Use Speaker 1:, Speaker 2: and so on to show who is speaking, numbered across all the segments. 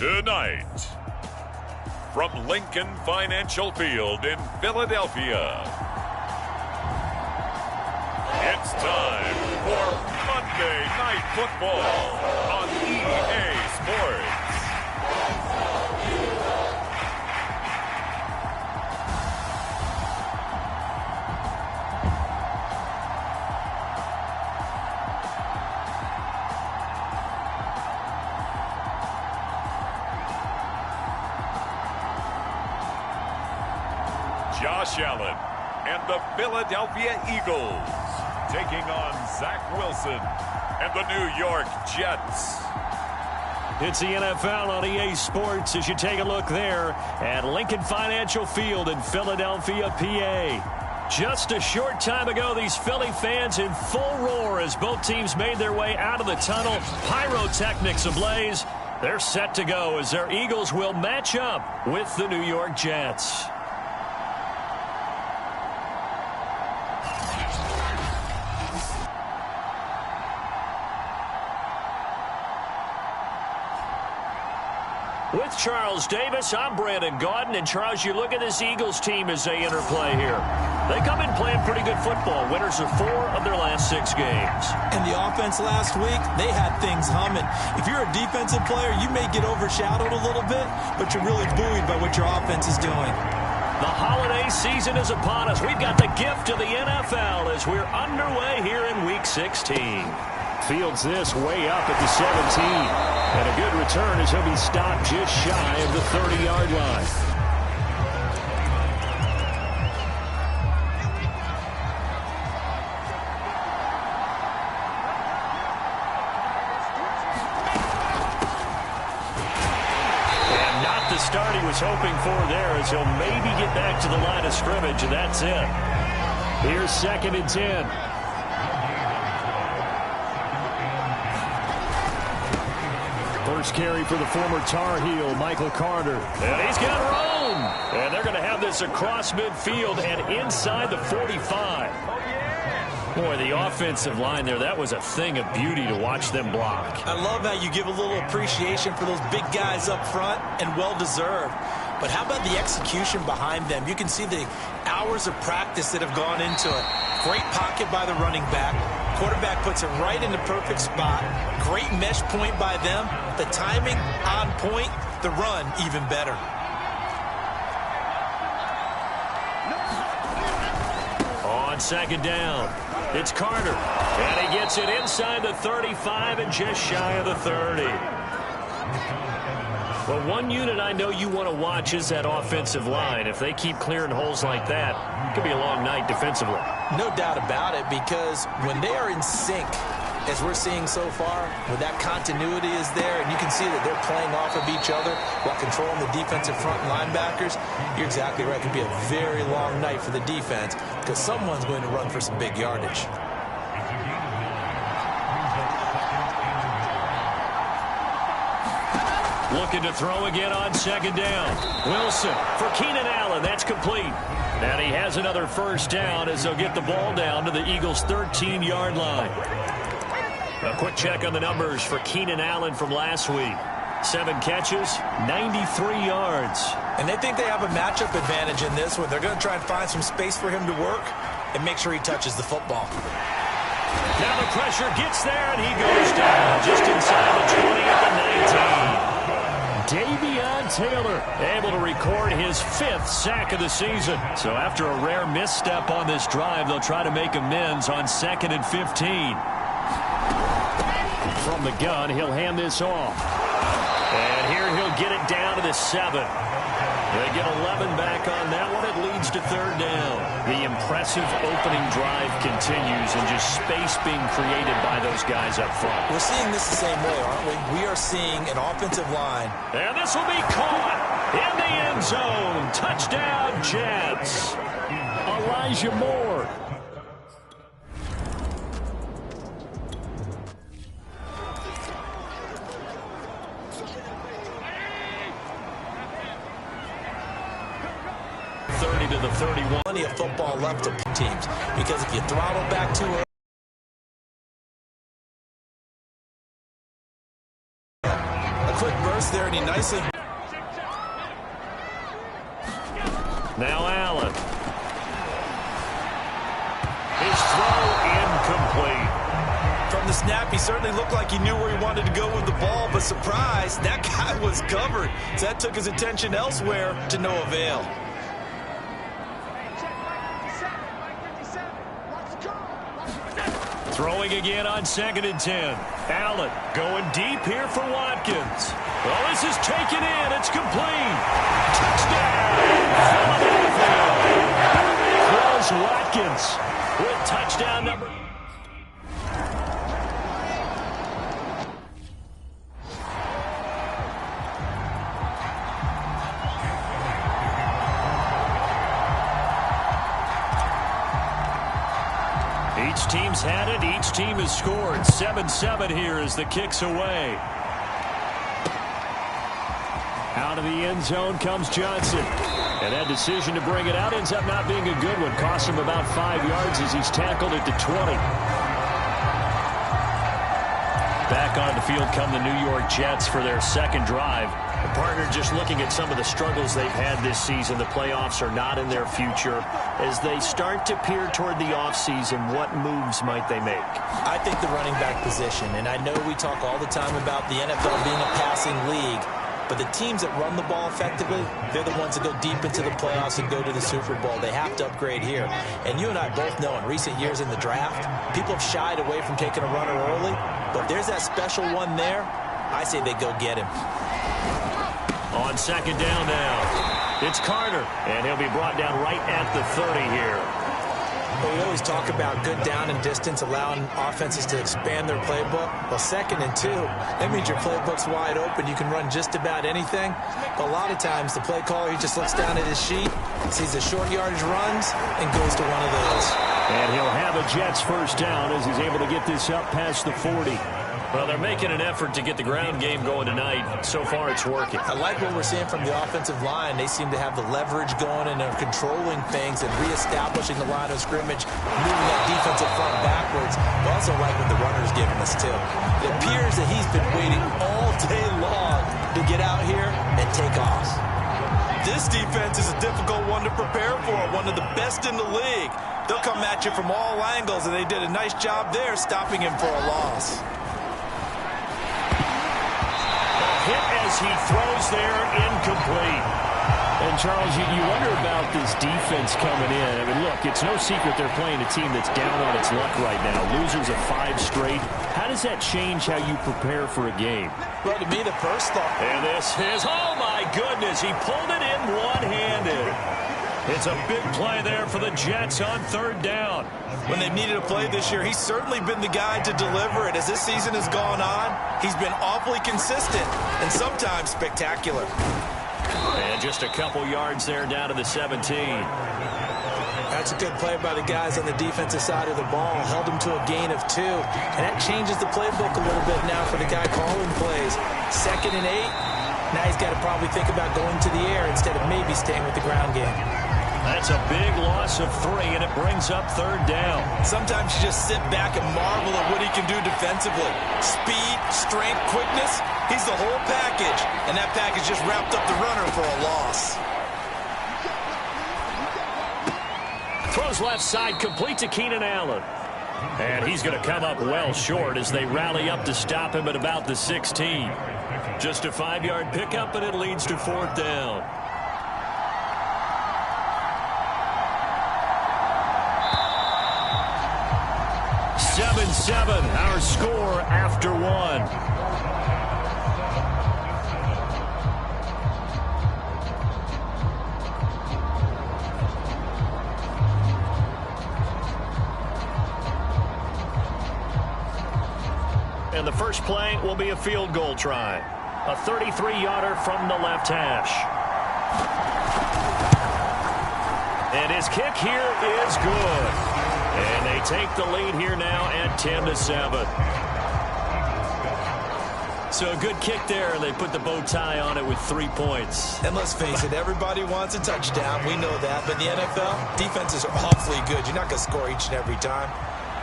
Speaker 1: Tonight, from Lincoln Financial Field in Philadelphia, it's time for Monday Night Football on EA Sports. Josh Allen and the Philadelphia Eagles taking on Zach Wilson and the New York Jets.
Speaker 2: It's the NFL on EA Sports as you take a look there at Lincoln Financial Field in Philadelphia, PA. Just a short time ago, these Philly fans in full roar as both teams made their way out of the tunnel. Pyrotechnics ablaze. They're set to go as their Eagles will match up with the New York Jets. With Charles Davis, I'm Brandon Gaudin. And Charles, you look at this Eagles team as they enter play here. They come in playing pretty good football. Winners of 4 of their last 6 games.
Speaker 3: And the offense last week, they had things humming. If you're a defensive player, you may get overshadowed a little bit, but you're really buoyed by what your offense is doing.
Speaker 2: The holiday season is upon us. We've got the gift of the NFL as we're underway here in Week 16. Fields this way up at the 17. And a good return as he'll be stopped just shy of the 30-yard line. And not the start he was hoping for there as he'll maybe get back to the line of scrimmage, and that's it. Here's 2nd and 10. First carry for the former Tar Heel, Michael Carter. And he's got room. And they're going to have this across midfield and inside the 45. Boy, the offensive line there, that was a thing of beauty to watch them block.
Speaker 3: I love how you give a little appreciation for those big guys up front, and well-deserved. But how about the execution behind them? You can see the hours of practice that have gone into it. Great pocket by the running back. Quarterback puts it right in the perfect spot. Great mesh point by them. The timing on point. The run even better.
Speaker 2: On 2nd down, it's Carter. And he gets it inside the 35 and just shy of the 30. Well, one unit I know you want to watch is that offensive line. If they keep clearing holes like that, it could be a long night defensively.
Speaker 3: No doubt about it, because when they are in sync, as we're seeing so far, where that continuity is there, and you can see that they're playing off of each other while controlling the defensive front linebackers, you're exactly right. It could be a very long night for the defense because someone's going to run for some big yardage.
Speaker 2: Looking to throw again on 2nd down. Wilson for Keenan Allen. That's complete. And he has another first down as they'll get the ball down to the Eagles' 13-yard line. A quick check on the numbers for Keenan Allen from last week. 7 catches, 93 yards.
Speaker 3: And they think they have a matchup advantage in this one. They're going to try and find some space for him to work and make sure he touches the football.
Speaker 2: Now the pressure gets there, and he goes down just inside the 20 at the 19. Davion Taylor able to record his 5th sack of the season. So after a rare misstep on this drive, they'll try to make amends on 2nd and 15. From the gun, he'll hand this off. And here he'll get it down to the 7. They get 11 back on that one. It leads to 3rd down. The impressive opening drive continues and just space being created by those guys up front.
Speaker 3: We're seeing this the same way, aren't we? We are seeing an offensive line.
Speaker 2: And this will be caught in the end zone. Touchdown, Jets. Elijah Moore. To the 31.
Speaker 3: Plenty of football left to teams, because if you throttle back too early, a quick burst there, and he nicely...
Speaker 2: Now Allen. His throw incomplete.
Speaker 3: From the snap, he certainly looked like he knew where he wanted to go with the ball, but surprise, that guy was covered. So that took his attention elsewhere to no avail.
Speaker 2: Throwing again on 2nd and 10. Allen going deep here for Watkins. Well, this is taken in. It's complete. Touchdown, Philadelphia. Throws Watkins with touchdown number. Each team's had it. Each team has scored. 7-7 here as the kick's away. Out of the end zone comes Johnson. And that decision to bring it out ends up not being a good one. Costs him about 5 yards as he's tackled at the 20. Back on the field come the New York Jets for their second drive. The partner just looking at some of the struggles they've had this season. The playoffs are not in their future. As they start to peer toward the offseason, what moves might they make?
Speaker 3: I think the running back position, and I know we talk all the time about the NFL being a passing league, but the teams that run the ball effectively, they're the ones that go deep into the playoffs and go to the Super Bowl. They have to upgrade here. And you and I both know in recent years in the draft, people have shied away from taking a runner early, but if there's that special one there, I say they go get him.
Speaker 2: On 2nd down now, it's Carter, and he'll be brought down right at the 30 here.
Speaker 3: Well, we always talk about good down and distance, allowing offenses to expand their playbook. Well, 2nd and 2, that means your playbook's wide open. You can run just about anything. But a lot of times, the play caller, he just looks down at his sheet, sees the short yardage runs, and goes to one of those.
Speaker 2: And he'll have a Jets first down as he's able to get this up past the 40. Well, they're making an effort to get the ground game going tonight. So far, it's working.
Speaker 3: I like what we're seeing from the offensive line. They seem to have the leverage going, and they're controlling things and reestablishing the line of scrimmage, moving that defensive front backwards. I also like what the runner's giving us, too. It appears that he's been waiting all day long to get out here and take off. This defense is a difficult one to prepare for, one of the best in the league. They'll come at you from all angles, and they did a nice job there stopping him for a loss.
Speaker 2: Hit as he throws there, incomplete. And, Charles, you wonder about this defense coming in. I mean, look, it's no secret they're playing a team that's down on its luck right now. Losers of 5 straight. How does that change how you prepare for a game?
Speaker 3: Well, to me, the first thought...
Speaker 2: And this is, oh, my goodness, he pulled it in one-handed. It's a big play there for the Jets on 3rd down.
Speaker 3: When they've needed a play this year, he's certainly been the guy to deliver it. As this season has gone on, he's been awfully consistent and sometimes spectacular.
Speaker 2: And just a couple yards there down to the 17.
Speaker 3: That's a good play by the guys on the defensive side of the ball. Held him to a gain of 2. And that changes the playbook a little bit now for the guy calling plays. 2nd and 8. Now he's got to probably think about going to the air instead of maybe staying with the ground game.
Speaker 2: That's a big loss of 3, and it brings up 3rd down.
Speaker 3: Sometimes you just sit back and marvel at what he can do defensively. Speed, strength, quickness, he's the whole package. And that package just wrapped up the runner for a loss.
Speaker 2: Throws left side, complete to Keenan Allen. And he's going to come up well short as they rally up to stop him at about the 16. Just a 5-yard pickup, and it leads to 4th down. Seven, our score after 1. And the first play will be a field goal try. A 33-yarder from the left hash. And his kick here is good. And they take the lead here now at 10-7. So a good kick there, and they put the bow tie on it with 3 points.
Speaker 3: And let's face it, everybody wants a touchdown. We know that. But in the NFL, defenses are awfully good. You're not going to score each and every time.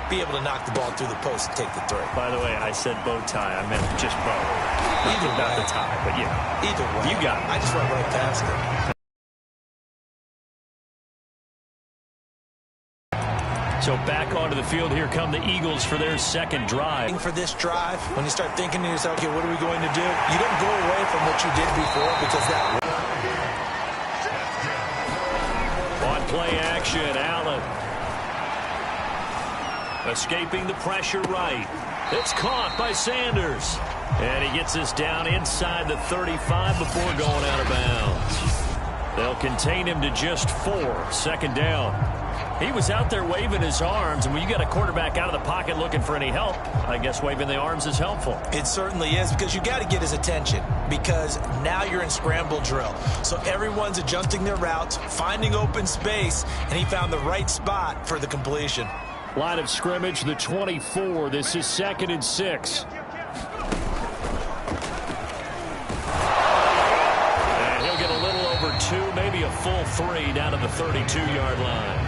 Speaker 3: be able to knock the ball through the post and take the three.
Speaker 2: By the way, I said bow tie. I meant just bow.
Speaker 3: Either
Speaker 2: not
Speaker 3: way.
Speaker 2: the tie, but yeah.
Speaker 3: Either way.
Speaker 2: You got it.
Speaker 3: I just went right past it.
Speaker 2: So back onto the field, here come the Eagles for their second drive.
Speaker 3: For this drive, when you start thinking to yourself, okay, what are we going to do? You don't go away from what you did before because that...
Speaker 2: On play action, Allen. Escaping the pressure right. It's caught by Sanders. And he gets us down inside the 35 before going out of bounds. They'll contain him to just 4. Second down. He was out there waving his arms, and when you got a quarterback out of the pocket looking for any help, I guess waving the arms is helpful.
Speaker 3: It certainly is, because you got to get his attention, because now you're in scramble drill. So everyone's adjusting their routes, finding open space, and he found the right spot for the completion.
Speaker 2: Line of scrimmage, the 24. This is 2nd and 6. And he'll get a little over 2, maybe a full 3 down to the 32-yard line.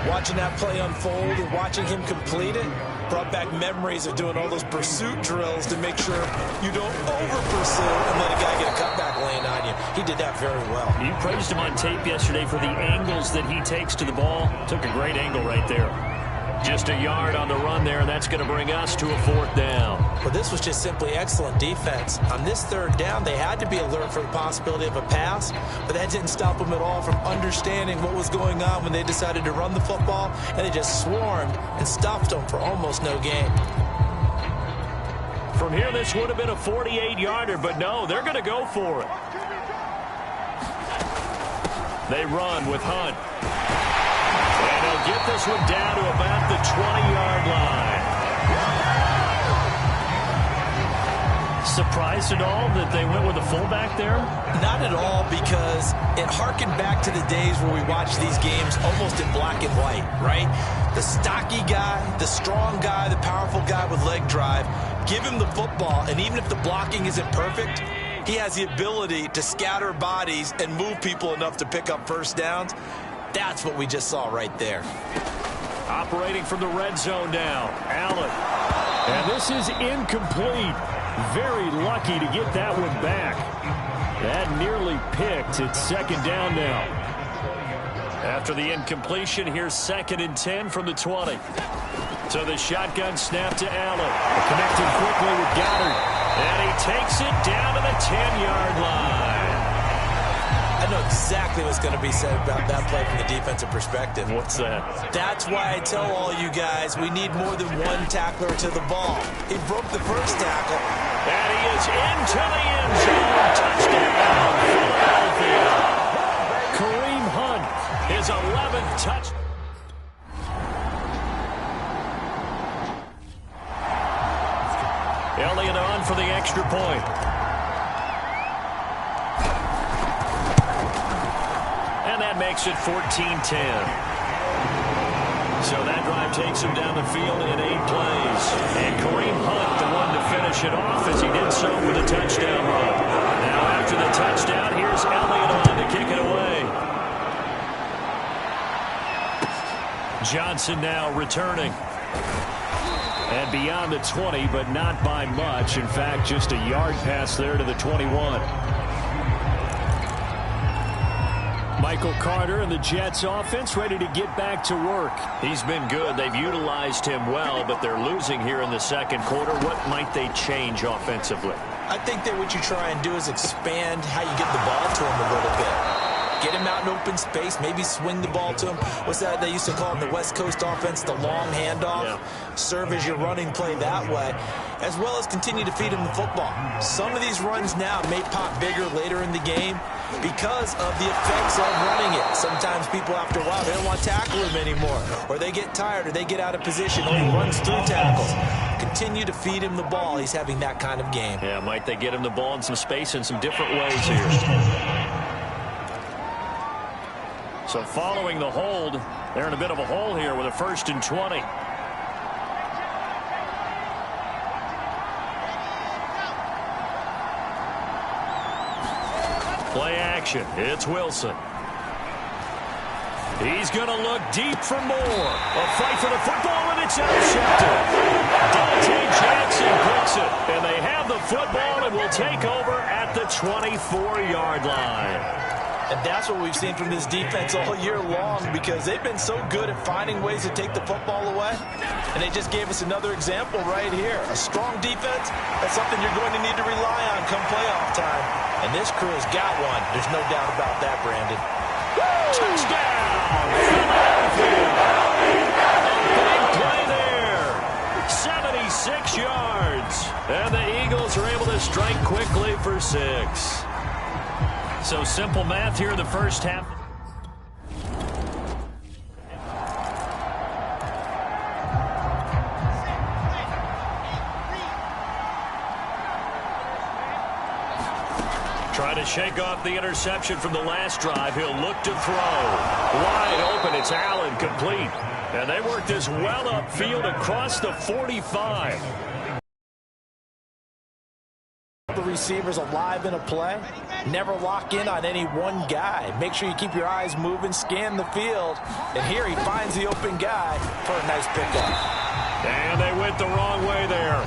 Speaker 3: Watching that play unfold and watching him complete it brought back memories of doing all those pursuit drills to make sure you don't over-pursue and let a guy get a cutback laying on you. He did that very well.
Speaker 2: You praised him on tape yesterday for the angles that he takes to the ball. Took a great angle right there. Just a yard on the run there, and that's going to bring us to a 4th down.
Speaker 3: Well, this was just simply excellent defense. On this 3rd down, they had to be alert for the possibility of a pass, but that didn't stop them at all from understanding what was going on when they decided to run the football, and they just swarmed and stuffed them for almost no gain.
Speaker 2: From here, this would have been a 48-yarder, but no, they're going to go for it. They run with Hunt. And they'll get this one down to about the 20-yard line. Surprised at all that they went with a fullback there?
Speaker 3: Not at all, because it harkened back to the days where we watched these games almost in black and white, right? The stocky guy, the strong guy, the powerful guy with leg drive, give him the football, and even if the blocking isn't perfect, he has the ability to scatter bodies and move people enough to pick up first downs. That's what we just saw right there.
Speaker 2: Operating from the red zone now, Allen. And this is incomplete. Very lucky to get that one back. That nearly picked. It's 2nd down now. After the incompletion, here's 2nd and 10 from the 20. So the shotgun snap to Allen. Connecting quickly with Goddard. And he takes it down to the 10-yard line.
Speaker 3: I know exactly what's going to be said about that play from the defensive perspective.
Speaker 2: What's that?
Speaker 3: That's why I tell all you guys we need more than one tackler to the ball. He broke the first tackle.
Speaker 2: And he is into the end zone. Touchdown, Philadelphia. Kareem Hunt, his 11th touch. Elliott on for the extra point. And that makes it 14-10. So that drive takes him down the field in 8 plays. And Kareem Hunt, the one to finish it off as he did so with a touchdown run. Now after the touchdown, here's Elliott on to kick it away. Johnson now returning. And beyond the 20, but not by much. In fact, just a yard pass there to the 21. Michael Carter and the Jets offense ready to get back to work. He's been good. They've utilized him well, but they're losing here in the 2nd quarter. What might they change offensively?
Speaker 3: I think that what you try and do is expand how you get the ball to him a little bit. Get him out in open space, maybe swing the ball to him. What's that they used to call in the West Coast offense, the long handoff? Yeah. Serve as your running play that way, as well as continue to feed him the football. Some of these runs now may pop bigger later in the game because of the effects of running it. Sometimes people, after a while, they don't want to tackle him anymore, or they get tired, or they get out of position, or he runs through tackles. Continue to feed him the ball. He's having that kind of game.
Speaker 2: Yeah, might they get him the ball in some space in some different ways here. So following the hold, they're in a bit of a hole here with a 1st and 20. Play action. It's Wilson. He's going to look deep for more. A fight for the football, and intercepted. Dante Jackson picks it, and they have the football and will take over at the 24-yard line.
Speaker 3: And that's what we've seen from this defense all year long, because they've been so good at finding ways to take the football away. And they just gave us another example right here. A strong defense, that's something you're going to need to rely on come playoff time. And this crew has got one. There's no doubt about that, Brandon.
Speaker 2: Touchdown! Big play there. 76 yards. And the Eagles are able to strike quickly for 6. So simple math here in the first half. Trying to shake off the interception from the last drive. He'll look to throw. Wide open. It's Allen, complete. And they work this well upfield across the 45.
Speaker 3: The receivers alive in a play. Never lock in on any one guy. Make sure you keep your eyes moving, scan the field. And here he finds the open guy for a nice pickup.
Speaker 2: And they went the wrong way there.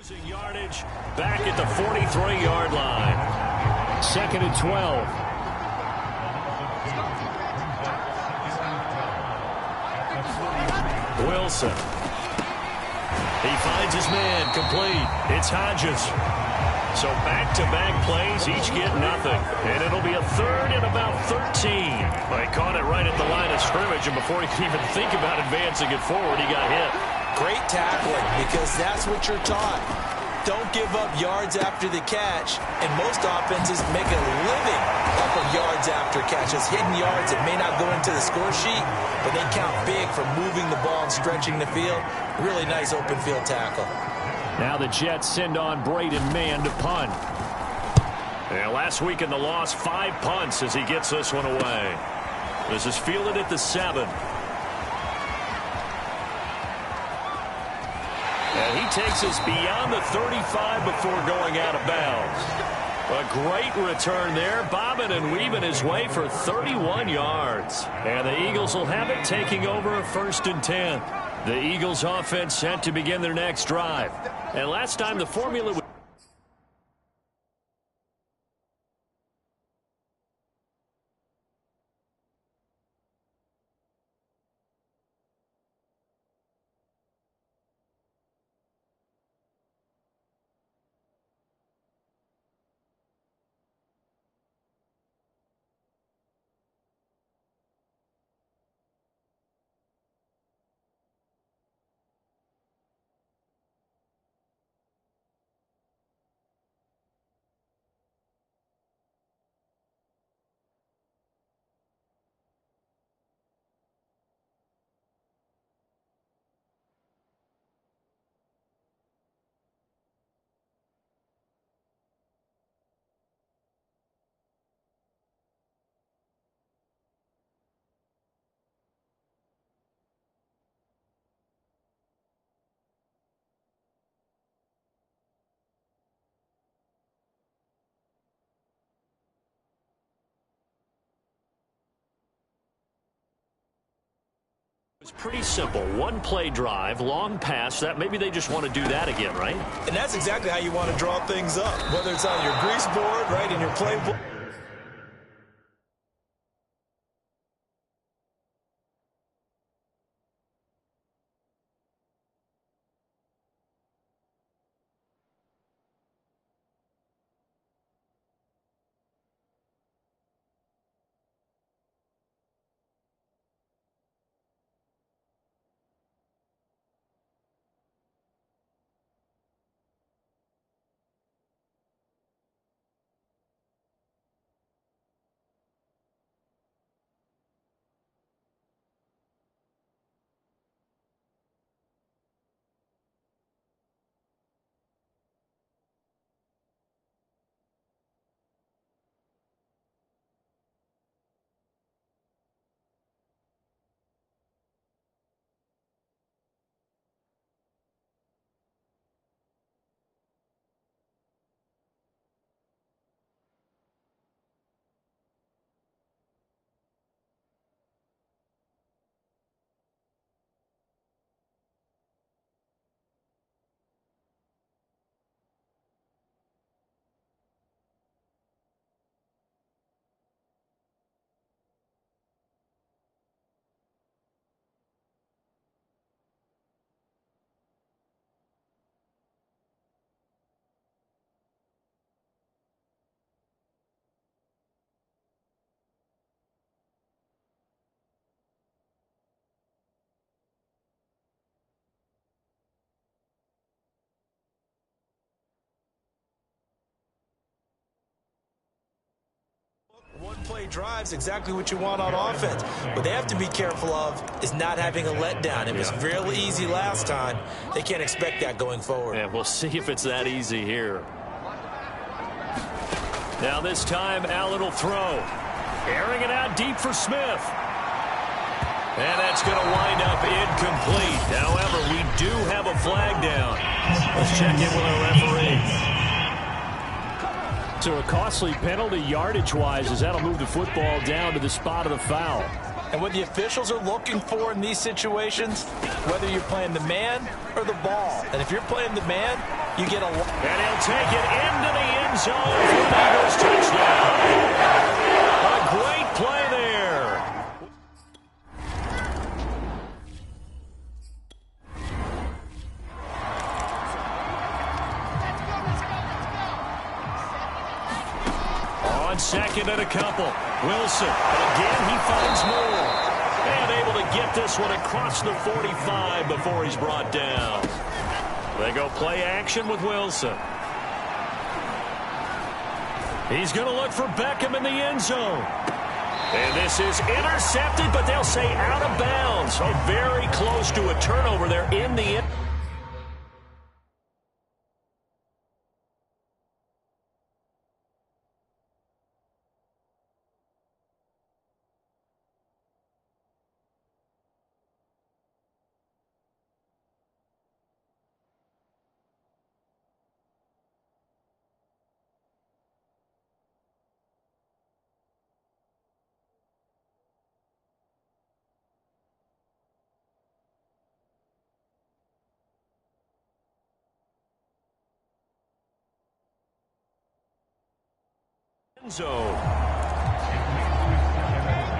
Speaker 2: Losing yardage back at the 43-yard line. 2nd and 12. Wilson. He finds his man complete. It's Hodges. So back-to-back plays, each get nothing. And it'll be a 3rd and about 13. Well, he caught it right at the line of scrimmage, and before he could even think about advancing it forward, he got hit.
Speaker 3: Great tackling, because that's what you're taught. Don't give up yards after the catch, and most offenses make a living off of yards after catches. Hidden yards that may not go into the score sheet, but they count big for moving the ball and stretching the field. Really nice open field tackle.
Speaker 2: Now the Jets send on Braden Mann to punt. And last week in the loss, 5 punts as he gets this one away. This is fielded at the 7. And he takes us beyond the 35 before going out of bounds. A great return there, bobbing and weaving his way for 31 yards. And the Eagles will have it, taking over a 1st and 10. The Eagles offense set to begin their next drive. And last time the formula was pretty simple. 1-play drive, long pass. That maybe they just want to do that again, right?
Speaker 3: And that's exactly how you want to draw things up, whether it's on your grease board, right, in your playbook. One-play drives, exactly what you want on offense. What they have to be careful of is not having a letdown. It was real easy last time. They can't expect that going forward.
Speaker 2: And we'll see if it's that easy here. Now this time, Allen will throw. Airing it out deep for Smith. And that's going to wind up incomplete. However, we do have a flag down. Let's check in with our referee. So a costly penalty yardage-wise as that'll move the football down to the spot of the foul.
Speaker 3: And what the officials are looking for in these situations, whether you're playing the man or the ball. And if you're playing the man, you get a lot.
Speaker 2: And he'll take it into the end zone for an Eagles touchdown. A great play there. On second and a couple. Wilson. Again, he finds more. And able to get this one across the 45 before he's brought down. They go play action with Wilson. He's going to look for Beckham in the end zone. And this is intercepted, but they'll say out of bounds. So very close to a turnover there in the end. Zone.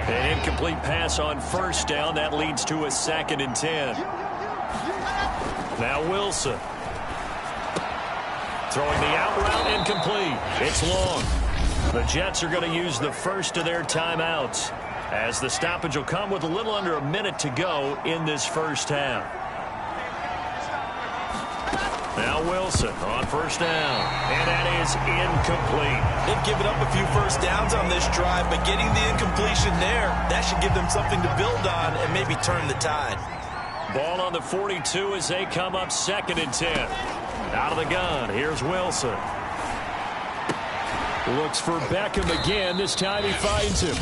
Speaker 2: An incomplete pass on first down. That leads to a 2nd and 10. Now Wilson. Throwing the out route incomplete. It's long. The Jets are going to use the first of their timeouts, as the stoppage will come with a little under a minute to go in this first half. Now Wilson on first down, and that is incomplete.
Speaker 3: They've given up a few first downs on this drive, but getting the incompletion there, that should give them something to build on and maybe turn the tide.
Speaker 2: Ball on the 42 as they come up 2nd and 10. Out of the gun, here's Wilson. Looks for Beckham again. This time he finds him.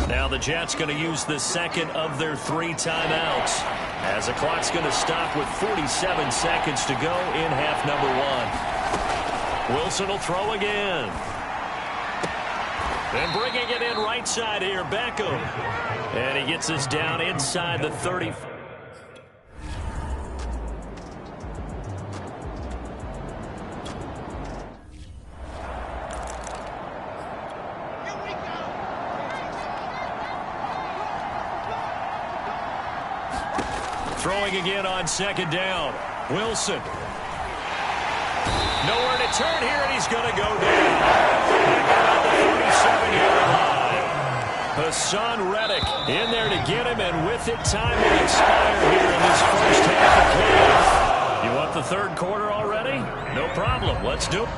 Speaker 2: Now the Jets going to use the second of their 3 timeouts, as the clock's going to stop with 47 seconds to go in half number 1. Wilson will throw again. And bringing it in right side here, Beckham. And he gets us down inside the 30. Throwing again on 2nd down. Wilson. Nowhere to turn here, and he's going to go down. About the 37-yard line. Hassan Reddick in there to get him, and with it, time will expire here in this first half of play. You want the 3rd quarter already? No problem. Let's do it.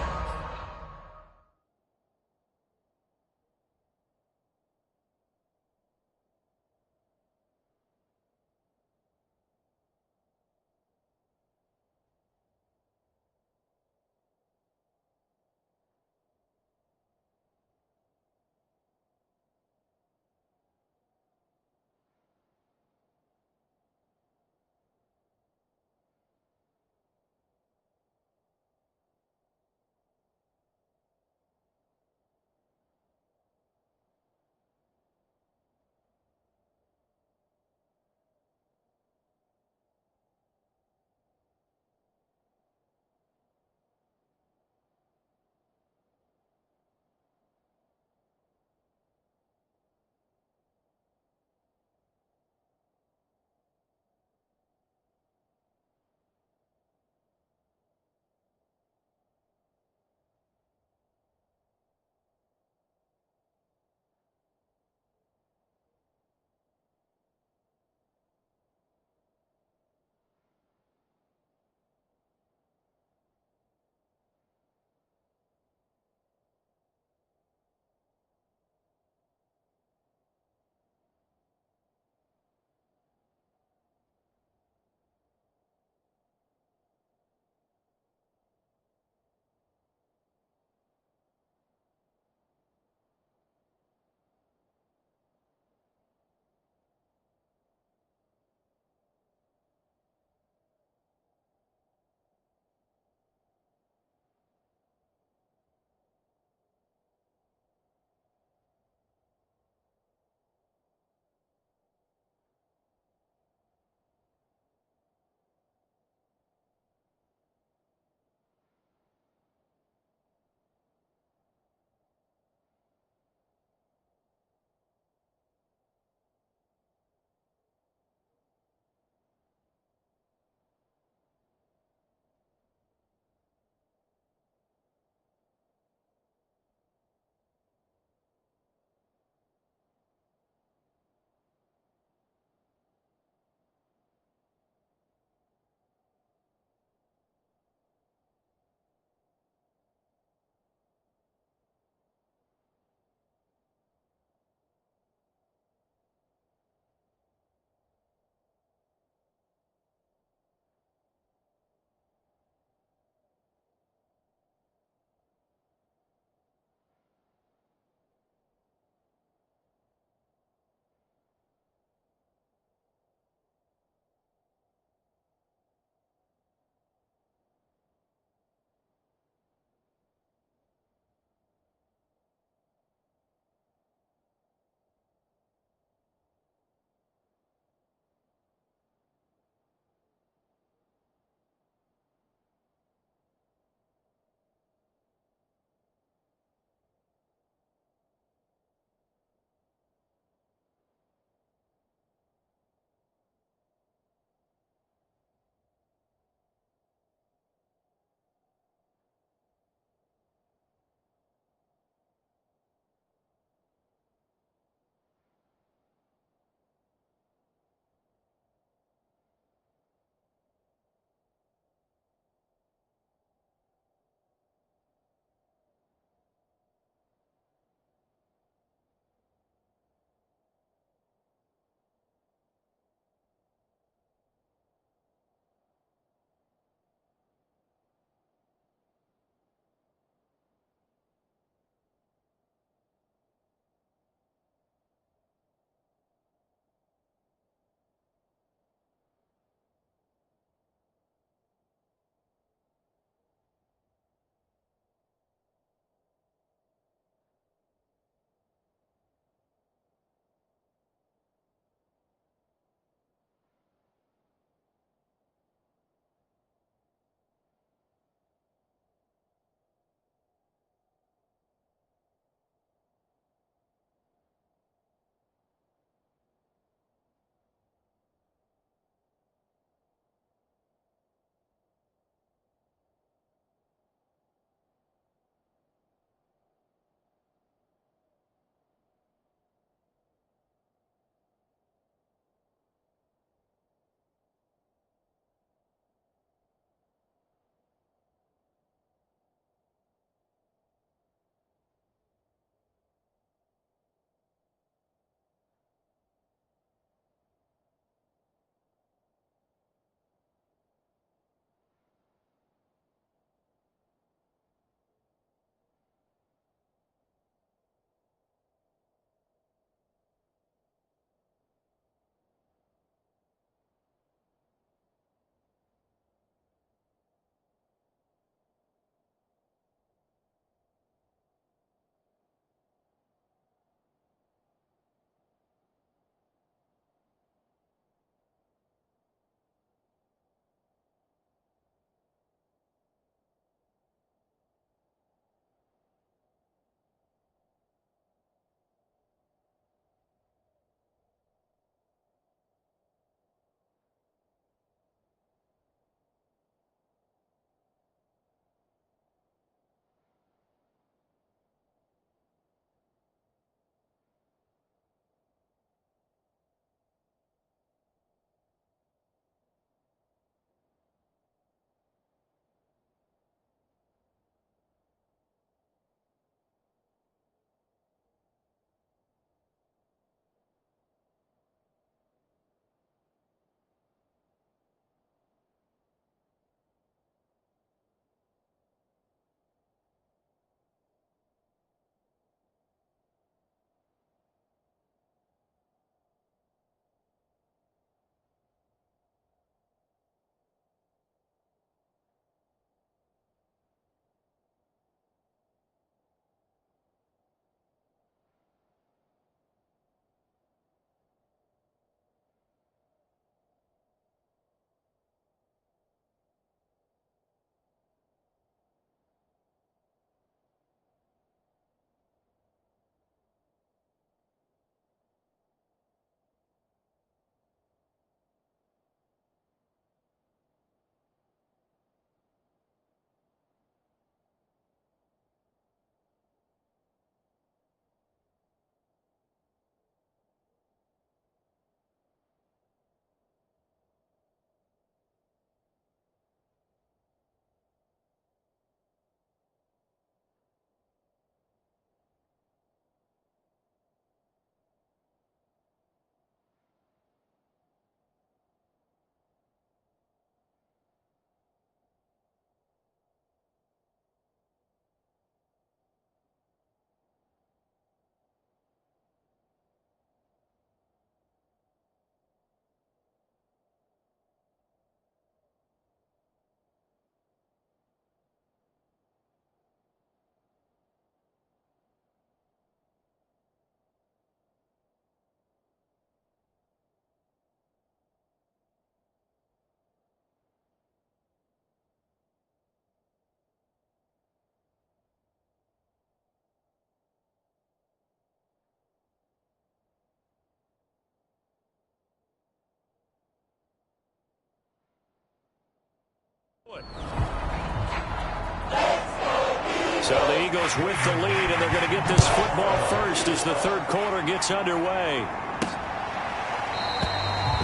Speaker 2: So the Eagles with the lead, and they're going to get this football first as the third quarter gets underway.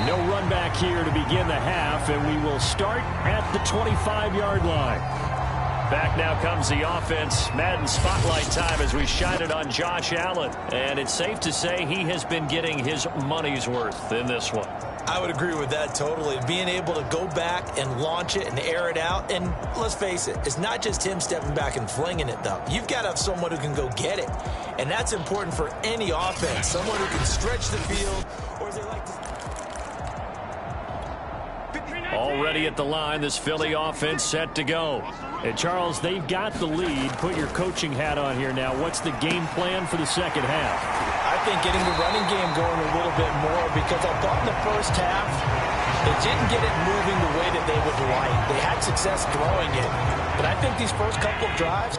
Speaker 2: No run back here to begin the half, and we will start at the 25-yard line. Back now comes the offense. Madden spotlight time as we shine it on Josh Allen. And it's safe to say he has been getting his money's worth in this one.
Speaker 3: I would agree with that totally. Being able to go back and launch it and air it out. And let's face it, it's not just him stepping back and flinging it, though. You've got to have someone who can go get it. And that's important for any offense. Someone who can stretch the field, or as they like to...
Speaker 2: Already at the line, this Philly offense set to go.
Speaker 4: And Charles, they've got the lead. Put your coaching hat on here now. What's the game plan for the second half?
Speaker 3: I think getting the running game going a little bit more, because I thought in the first half they didn't get it moving the way that they would like. They had success throwing it, but I think these first couple of drives...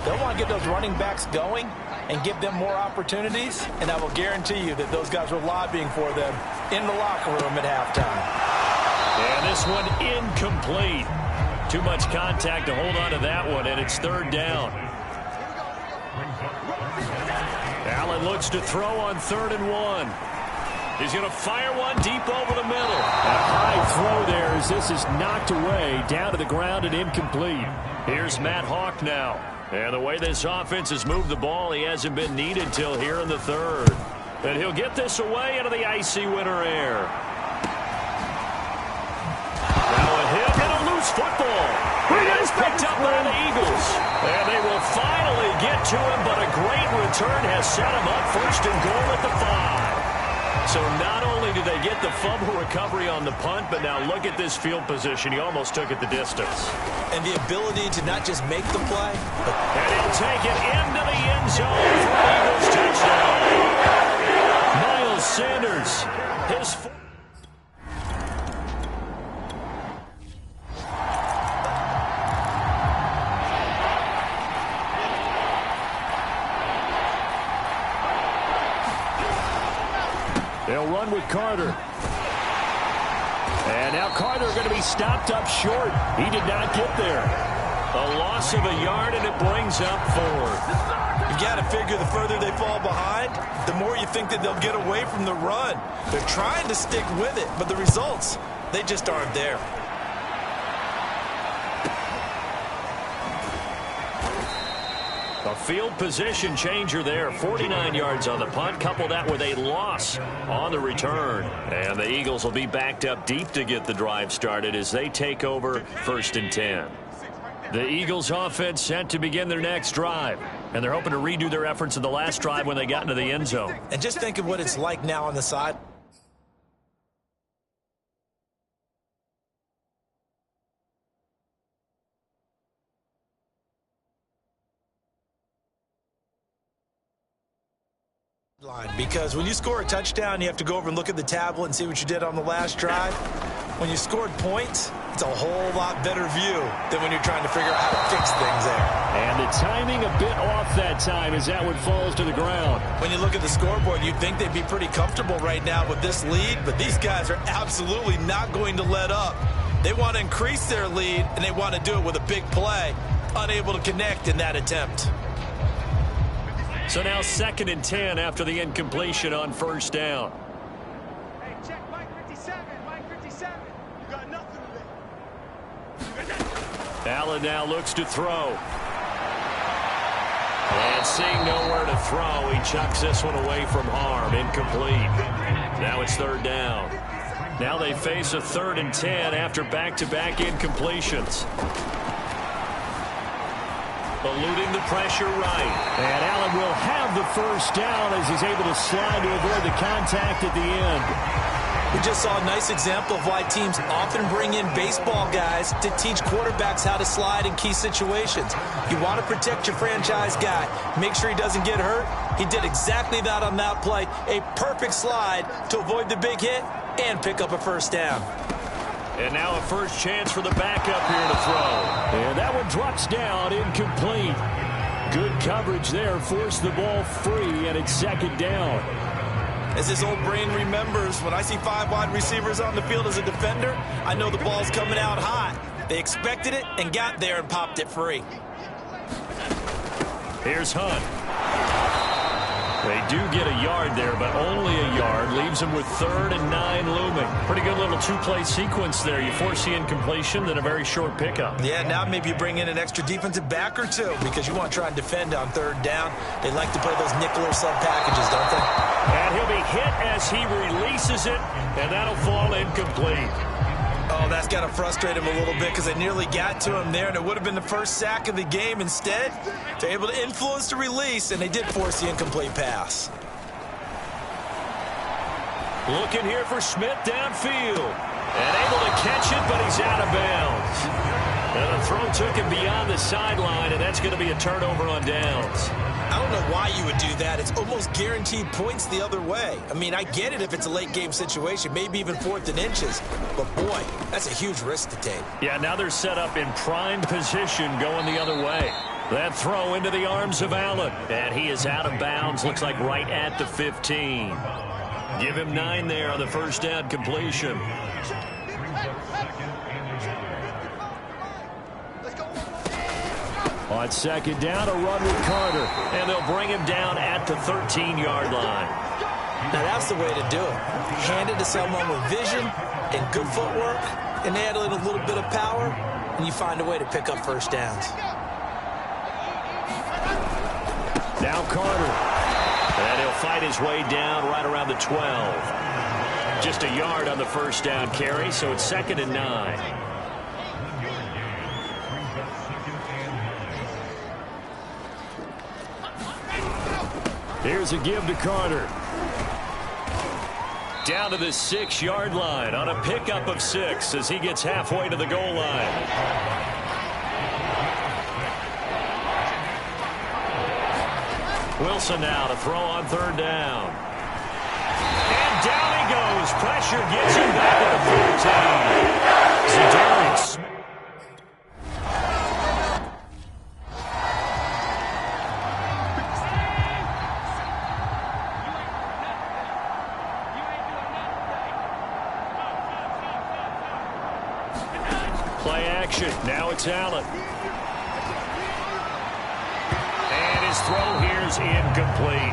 Speaker 3: They'll want to get those running backs going and give them more opportunities, and I will guarantee you that those guys were lobbying for them in the locker room at halftime.
Speaker 2: And this one incomplete. Too much contact to hold on to that one, and it's third down. Allen looks to throw on 3rd and 1. He's going to fire one deep over the middle.
Speaker 4: A high throw there as this is knocked away, down to the ground and incomplete.
Speaker 2: Here's Matt Hawk now. And the way this offense has moved the ball, he hasn't been needed till here in the 3rd. And he'll get this away into the icy winter air. Now a hit and a loose football. It is picked up by the Eagles. And they will finally get to him, but a great return has set him up 1st and goal at the 5. So not only did they get the fumble recovery on the punt, but now look at this field position. He almost took it the distance.
Speaker 3: And the ability to not just make the play, but...
Speaker 2: And he'll take it into the end zone for an Eagles touchdown. Miles Sanders, his...
Speaker 4: They'll run with Carter. And now Carter going to be stopped up short. He did not get there.
Speaker 2: A loss of a yard, and it brings up 4th.
Speaker 3: You got to figure the further they fall behind, the more you think that they'll get away from the run. They're trying to stick with it, but the results, they just aren't there.
Speaker 2: A field position changer there. 49 yards on the punt. Couple that with a loss on the return. And the Eagles will be backed up deep to get the drive started as they take over 1st and 10. The Eagles offense set to begin their next drive. And they're hoping to redo their efforts in the last drive when they got into the end zone.
Speaker 3: And just think of what it's like now on the side. Because when you score a touchdown, you have to go over and look at the tablet and see what you did on the last drive. When you scored points, it's a whole lot better view than when you're trying to figure out how to fix things there.
Speaker 4: And the timing a bit off that time as that one falls to the ground.
Speaker 3: When you look at the scoreboard, you'd think they'd be pretty comfortable right now with this lead, but these guys are absolutely not going to let up. They want to increase their lead, and they want to do it with a big play. Unable to connect in that attempt.
Speaker 2: So now 2nd and 10 after the incompletion on 1st down.
Speaker 5: Hey, check Mike 57. Mike 57. You got nothing with it.
Speaker 2: Allen now looks to throw. And seeing nowhere to throw, he chucks this one away from harm. Incomplete. Now it's 3rd down. Now they face a 3rd and 10 after back-to-back incompletions. Eluding the pressure right.
Speaker 4: And Allen will have the 1st down as he's able to slide to avoid the contact at the end.
Speaker 3: We just saw a nice example of why teams often bring in baseball guys to teach quarterbacks how to slide in key situations. You want to protect your franchise guy. Make sure he doesn't get hurt. He did exactly that on that play. A perfect slide to avoid the big hit and pick up a 1st down.
Speaker 2: And now a first chance for the backup here to throw.
Speaker 4: And that one drops down, incomplete. Good coverage there, forced the ball free, and it's 2nd down.
Speaker 3: As his old brain remembers, when I see 5 wide receivers on the field as a defender, I know the ball's coming out hot. They expected it and got there and popped it free.
Speaker 2: Here's Hunt. They do get a yard there, but only a yard. Leaves them with 3rd and 9 looming. Pretty good little 2-play sequence there. You force the incompletion, then a very short pickup.
Speaker 3: Yeah, now maybe you bring in an extra defensive back or two because you want to try and defend on 3rd down. They like to play those nickel or sub packages, don't they?
Speaker 2: And he'll be hit as he releases it, and that'll fall incomplete.
Speaker 3: Oh, that's got to frustrate him a little bit because they nearly got to him there, and it would have been the first sack of the game. Instead, they're able to influence the release, and they did force the incomplete pass.
Speaker 2: Looking here for Smith downfield. And able to catch it, but he's out of bounds. And the throw took him beyond the sideline, and that's going to be a turnover on downs.
Speaker 3: I don't know why you would do that. It's almost guaranteed points the other way. I mean, I get it if it's a late game situation, maybe even 4th and inches. But, boy, that's a huge risk to take.
Speaker 2: Yeah, now they're set up in prime position going the other way. That throw into the arms of Allen. And he is out of bounds. Looks like right at the 15. Give him 9 there on the first down completion.
Speaker 4: On second down, a run with Carter.
Speaker 2: And they'll bring him down at the 13-yard line.
Speaker 3: Now that's the way to do it. Hand it to someone with vision and good footwork, and add in a little bit of power, and you find a way to pick up first downs.
Speaker 2: Now Carter. And he'll fight his way down right around the 12. Just a yard on the first down carry, so it's 2nd and 9.
Speaker 4: Here's a give to Carter.
Speaker 2: Down to the 6-yard line on a pickup of 6 as he gets halfway to the goal line. Wilson now to throw on 3rd down. And down he goes. Pressure gets him back at the 14. Za'Darius. Play action. Now it's Allen. And his throw here's incomplete.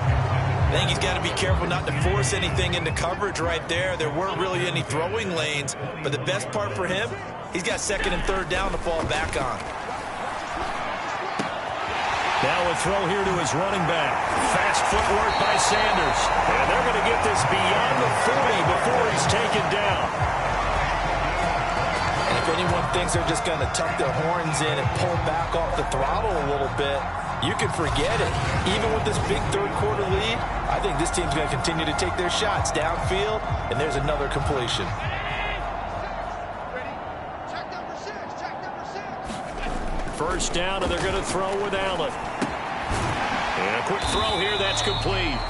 Speaker 3: I think he's got to be careful not to force anything into coverage right there. There weren't really any throwing lanes, but the best part for him, he's got 2nd and 3rd down to fall back on.
Speaker 2: Now a throw here to his running back. Fast footwork by Sanders. And they're going to get this beyond the 40 before he's taken down.
Speaker 3: And if anyone thinks they're just going to tuck their horns in and pull back off the throttle a little bit, you can forget it. Even with this big 3rd quarter lead, I think this team's going to continue to take their shots downfield, and there's another completion.
Speaker 2: First down, and they're going to throw with Allen. And a quick throw here, that's complete.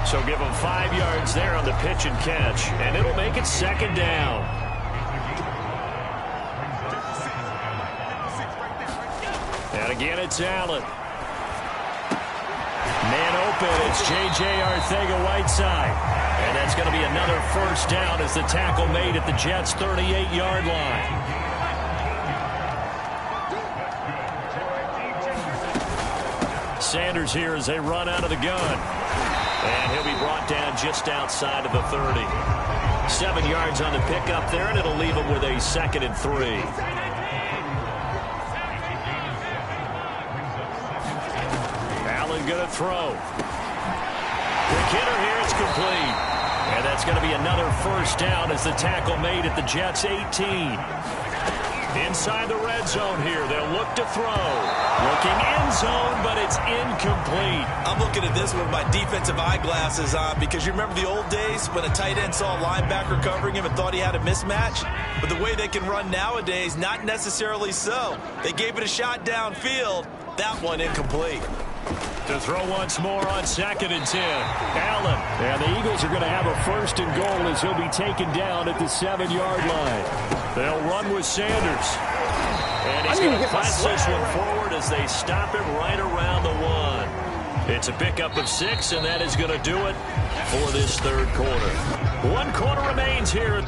Speaker 2: So give him 5 yards there on the pitch and catch, and it'll make it 2nd down. And again, it's Allen. Man open, it's J.J. Arcega-Whiteside. And that's going to be another first down as the tackle made at the Jets' 38-yard line. Sanders here as they run out of the gun. And he'll be brought down just outside of the 30. 7 yards on the pickup there, and it'll leave him with a 2nd and 3. Going to throw. Quick hitter here, it's complete. And that's going to be another first down as the tackle made at the Jets' 18. Inside the red zone here, they'll look to throw. Looking end zone, but it's incomplete.
Speaker 3: I'm looking at this with my defensive eyeglasses on because you remember the old days when a tight end saw a linebacker covering him and thought he had a mismatch? But the way they can run nowadays, not necessarily so. They gave it a shot downfield. That one incomplete.
Speaker 2: To throw once more on 2nd and 10. Allen.
Speaker 4: And the Eagles are going to have a 1st and goal as he'll be taken down at the 7-yard line.
Speaker 2: They'll run with Sanders. And he's going to press this one forward as they stop him right around the 1. It's a pickup of 6, and that is going to do it for this 3rd quarter. 1 quarter remains here.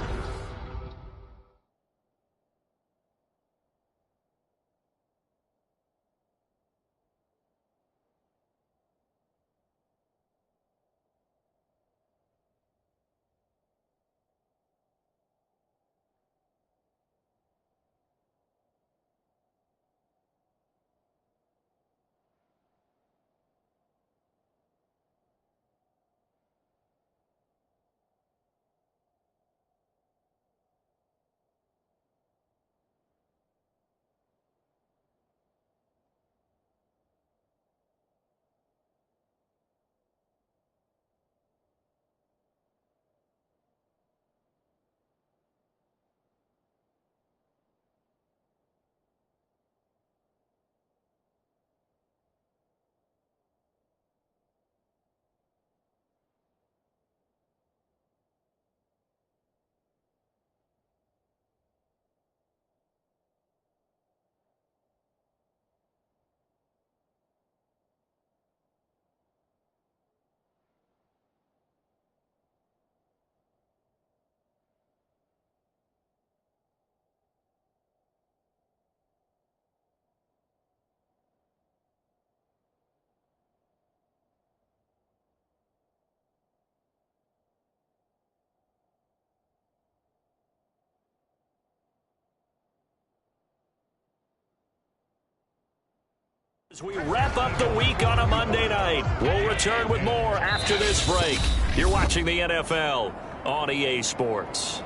Speaker 2: As we wrap up the week on a Monday night, we'll return with more after this break. You're watching the NFL on EA Sports.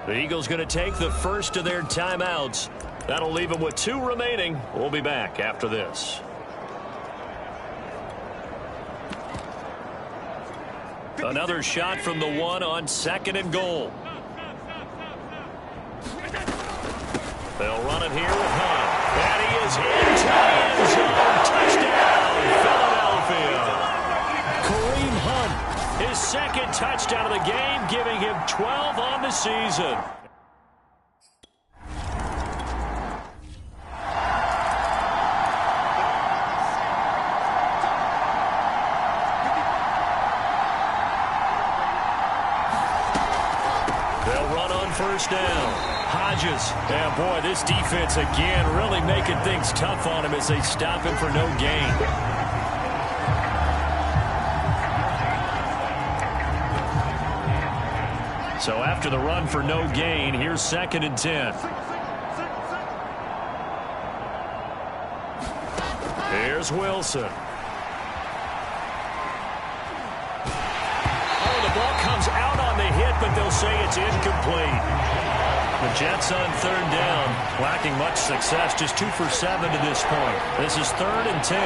Speaker 2: The Eagles going to take the first of their timeouts. That'll leave them with 2 remaining. We'll be back after this. Another shot from the 1 on 2nd and goal. They'll run it here with Hunt. And he is into the end zone. Touchdown, Philadelphia. Kareem Hunt, his 2nd touchdown of the game, giving him 12 on the season. They'll run on first down. Hodges, and boy, this defense again really making things tough on him as they stop him for no gain. So after the run for no gain, here's 2nd and 10. Here's Wilson. Oh, the ball comes out on the hit, but they'll say it's incomplete. The Jets on 3rd down, lacking much success, just 2 for 7 to this point. This is 3rd and 10.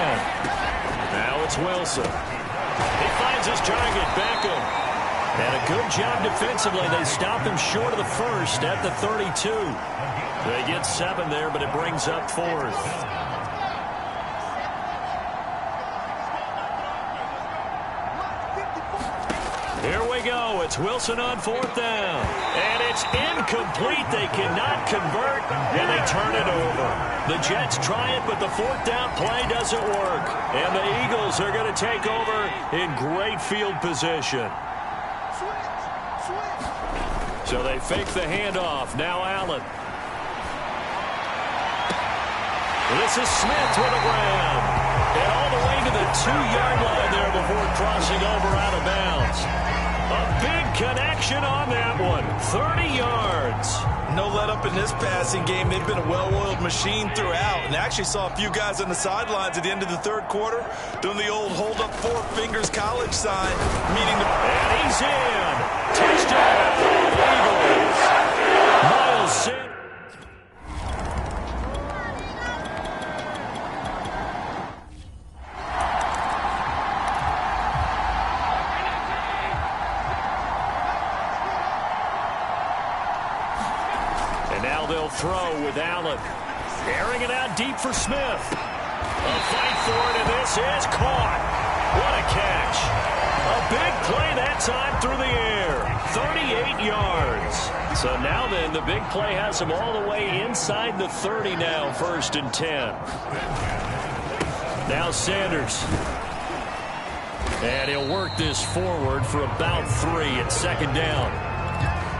Speaker 2: Now it's Wilson. He finds his target, Beckham. And a good job defensively. They stop him short of the first at the 32. They get 7 there, but it brings up 4th. Here we go. It's Wilson on 4th down. And it's incomplete. They cannot convert, and they turn it over. The Jets try it, but the 4th down play doesn't work. And the Eagles are going to take over in great field position. So they fake the handoff. Now Allen. This is Smith with a grab. And all the way to the 2-yard line there before crossing over out of bounds. A big connection on that one. 30 yards.
Speaker 3: No let up in this passing game. They've been a well-oiled machine throughout. And actually saw a few guys on the sidelines at the end of the 3rd quarter doing the old hold up 4 fingers college sign. Meaning the...
Speaker 2: And he's in. Touchdown, Eagles. Miles Sanders. Throw with Allen. Airing it out deep for Smith. A fight for it, and this is caught. What a catch. A big play that time through the air. 38 yards. So now then, the big play has him all the way inside the 30 now, 1st and 10. Now Sanders. And he'll work this forward for about 3 at 2nd down.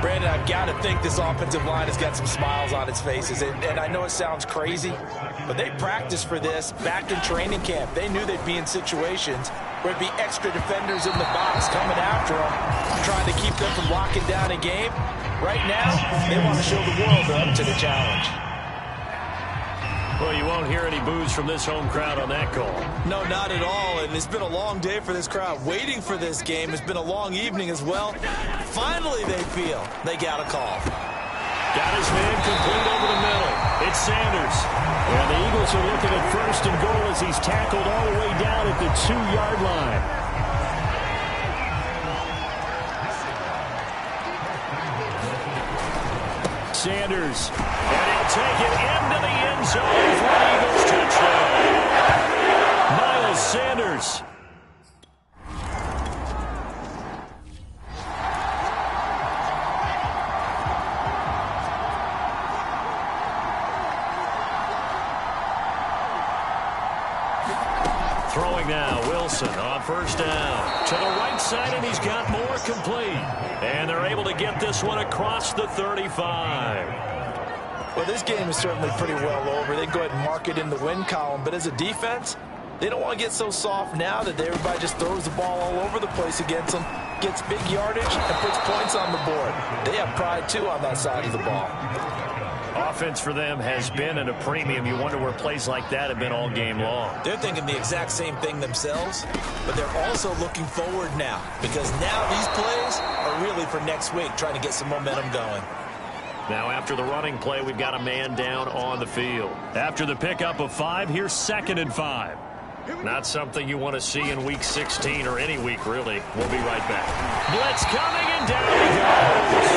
Speaker 3: Brandon, I've got to think this offensive line has got some smiles on its faces. And I know it sounds crazy, but they practiced for this back in training camp. They knew they'd be in situations where there'd be extra defenders in the box coming after them, trying to keep them from locking down a game. Right now, they want to show the world they're up to the challenge.
Speaker 2: Well, you won't hear any boos from this home crowd on that call.
Speaker 3: No, not at all. And it's been a long day for this crowd. Waiting for this game. It's been a long evening as well. Finally, they feel they got a call.
Speaker 2: Got his man complete over the middle. It's Sanders. And the Eagles are looking at 1st and goal as he's tackled all the way down at the 2-yard line. Sanders, and he'll take it into the end zone for an Eagles touchdown. Miles Sanders. Throwing now, Wilson on 1st down. To the right side, and he's got more complete. And they're able to get this one across the 35.
Speaker 3: Well, this game is certainly pretty well over. They go ahead and mark it in the win column. But as a defense, they don't want to get so soft now that everybody just throws the ball all over the place against them, gets big yardage, and puts points on the board. They have pride, too, on that side of the ball.
Speaker 2: offense for them has been at a premium. You wonder where plays like that have been all game long.
Speaker 3: They're thinking the exact same thing themselves, but they're also looking forward now because now these plays are really for next week, trying to get some momentum going.
Speaker 2: Now after the running play, we've got a man down on the field. After the pickup of 5, here's 2nd and 5. Not something you want to see in Week 16 or any week, really. We'll be right back. Blitz coming, and down he goes.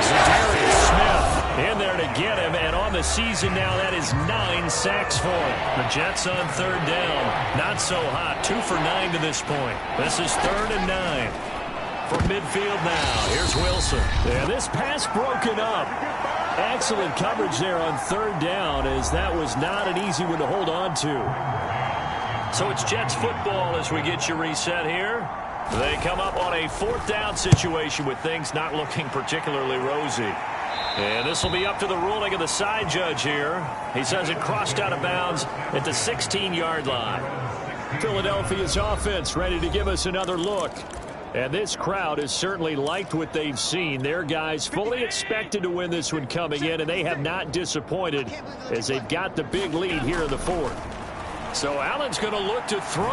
Speaker 2: Zadarius Smith in there to get him, and on the season now, that is 9 sacks for him. The Jets on 3rd down. Not so hot. 2 for 9 to this point. This is 3rd and 9. From midfield now, here's Wilson.
Speaker 4: Yeah, this pass broken up. Excellent coverage there on 3rd down, as that was not an easy one to hold on to.
Speaker 2: So it's Jets football as we get you reset here. They come up on a 4th down situation with things not looking particularly rosy. And this will be up to the ruling of the side judge here. He says it crossed out of bounds at the 16-yard line.
Speaker 4: Philadelphia's offense ready to give us another look. And this crowd has certainly liked what they've seen. Their guys fully expected to win this one coming in, and they have not disappointed as they've got the big lead here in the 4th.
Speaker 2: So Allen's going to look to throw.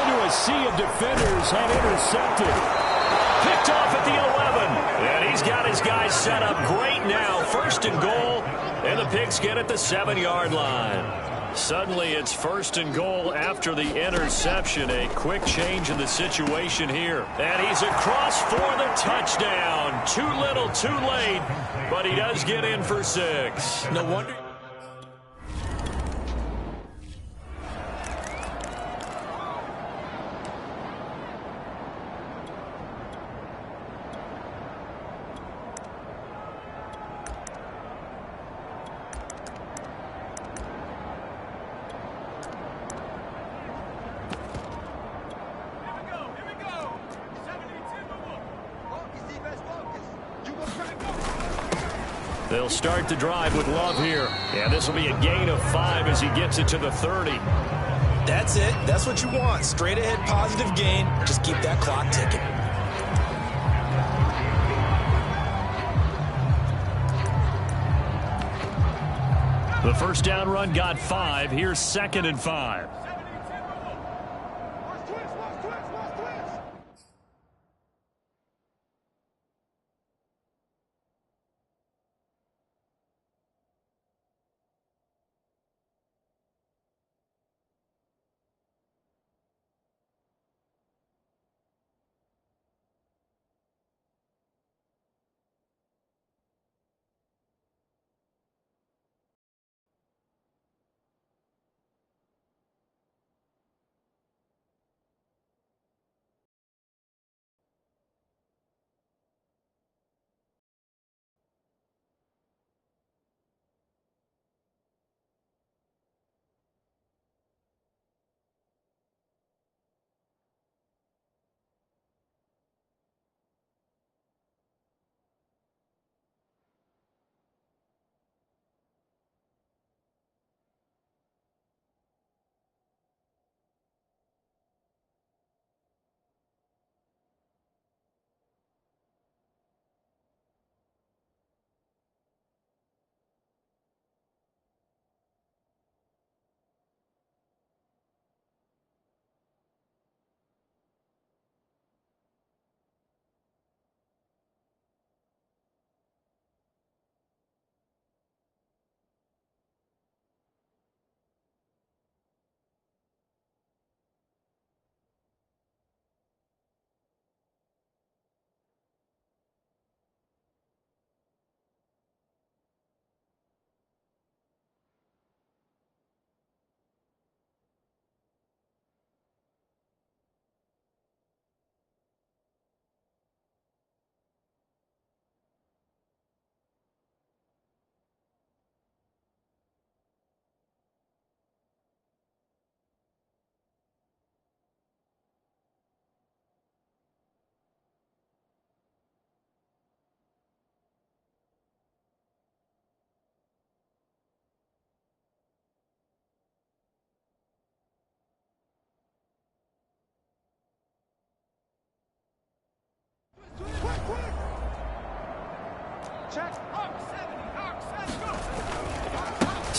Speaker 4: Into a sea of defenders and intercepted.
Speaker 2: Picked off at the 11. And he's got his guys set up great now. 1st and goal. And the Pigskin at the 7-yard line. Suddenly it's 1st and goal after the interception. A quick change in the situation here. And he's across for the touchdown. Too little, too late. But he does get in for 6.
Speaker 3: No wonder.
Speaker 2: They'll start the drive with Love here. Yeah, this will be a gain of 5 as he gets it to the 30.
Speaker 3: That's it. That's what you want. Straight ahead positive gain. Just keep that clock ticking.
Speaker 2: The 1st down run got 5. Here's 2nd and 5.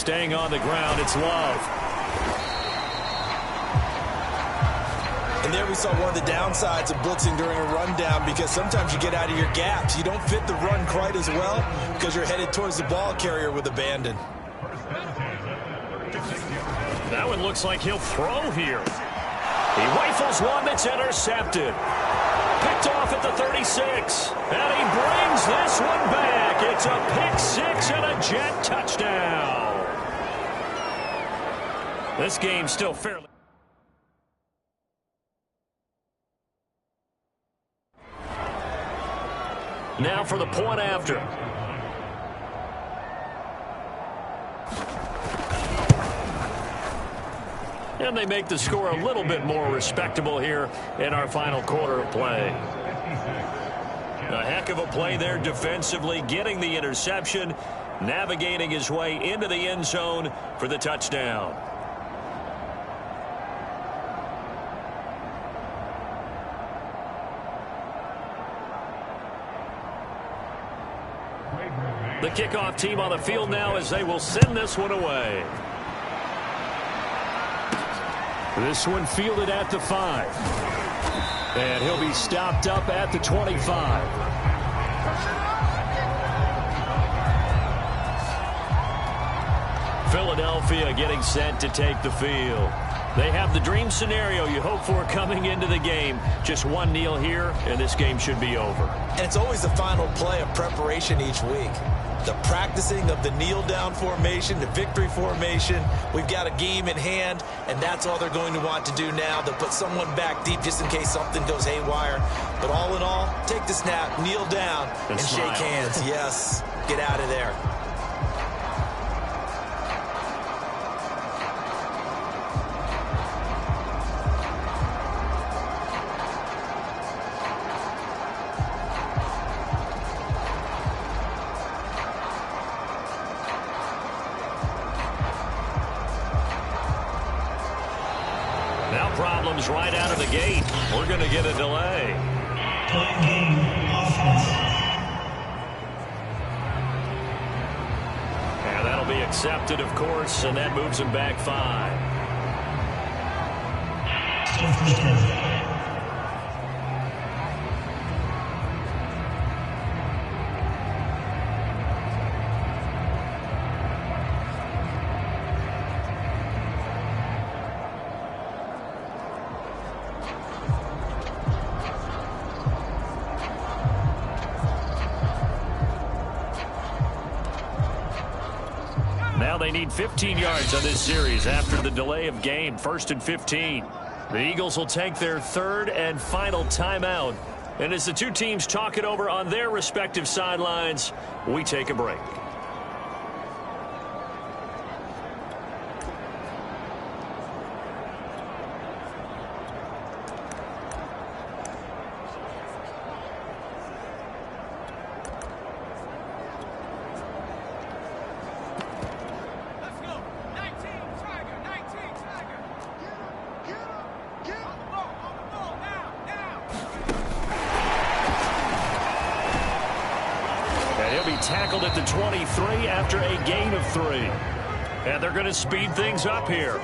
Speaker 2: staying on the ground. It's Love.
Speaker 3: And there we saw one of the downsides of blitzing during a rundown, because sometimes you get out of your gaps. You don't fit the run quite as well because you're headed towards the ball carrier with abandon.
Speaker 2: That one looks like he'll throw here. He rifles one that's intercepted. Picked off at the 36. And he brings this one back. It's a pick six and a Jet touchdown. This game's still fairly... Now for the point after. And they make the score a little bit more respectable here in our final quarter of play. A heck of a play there defensively, getting the interception, navigating his way into the end zone for the touchdown. The kickoff team on the field now as they will send this one away. This one fielded at the 5. And he'll be stopped up at the 25. Philadelphia getting set to take the field. They have the dream scenario you hope for coming into the game. Just one kneel here, and this game should be over.
Speaker 3: And it's always the final play of preparation each week. The practicing of the kneel-down formation, the victory formation. We've got a game in hand, and that's all they're going to want to do now. They'll put someone back deep just in case something goes haywire. But all in all, take the snap, kneel down, and shake hands. Yes, get out of there.
Speaker 2: Now problems right out of the gate. We're going to get a delay. And that'll be accepted, of course, and that moves him back 5. Now they need 15 yards on this series after the delay of game. 1st and 15. The Eagles will take their third and final timeout. And as the two teams talk it over on their respective sidelines, we take a break. Tackled at the 23 after a gain of 3. And they're going to speed things up here.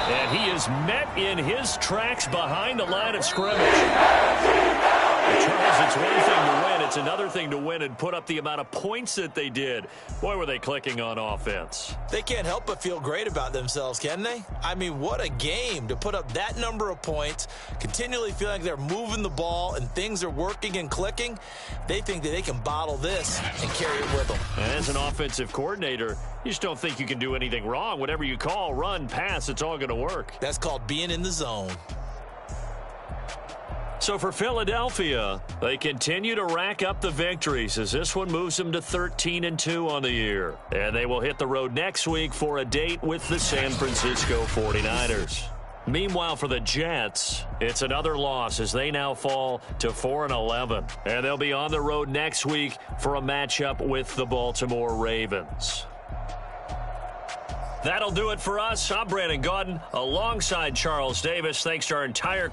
Speaker 2: And he is met in his tracks behind the line of scrimmage. Charles, it's one thing to win. It's another thing to win and put up the amount of points that they did. Boy, were they clicking on offense.
Speaker 3: They can't help but feel great about themselves, can they? I mean, what a game to put up that number of points, continually feeling like they're moving the ball and things are working and clicking. They think that they can bottle this and carry it with them.
Speaker 2: And as an offensive coordinator, you just don't think you can do anything wrong. Whatever you call, run, pass, it's all going to work.
Speaker 3: That's called being in the zone.
Speaker 2: So for Philadelphia, they continue to rack up the victories as this one moves them to 13-2 on the year. And they will hit the road next week for a date with the San Francisco 49ers. Meanwhile, for the Jets, it's another loss as they now fall to 4-11. And they'll be on the road next week for a matchup with the Baltimore Ravens. That'll do it for us. I'm Brandon Gaudin alongside Charles Davis. Thanks to our entire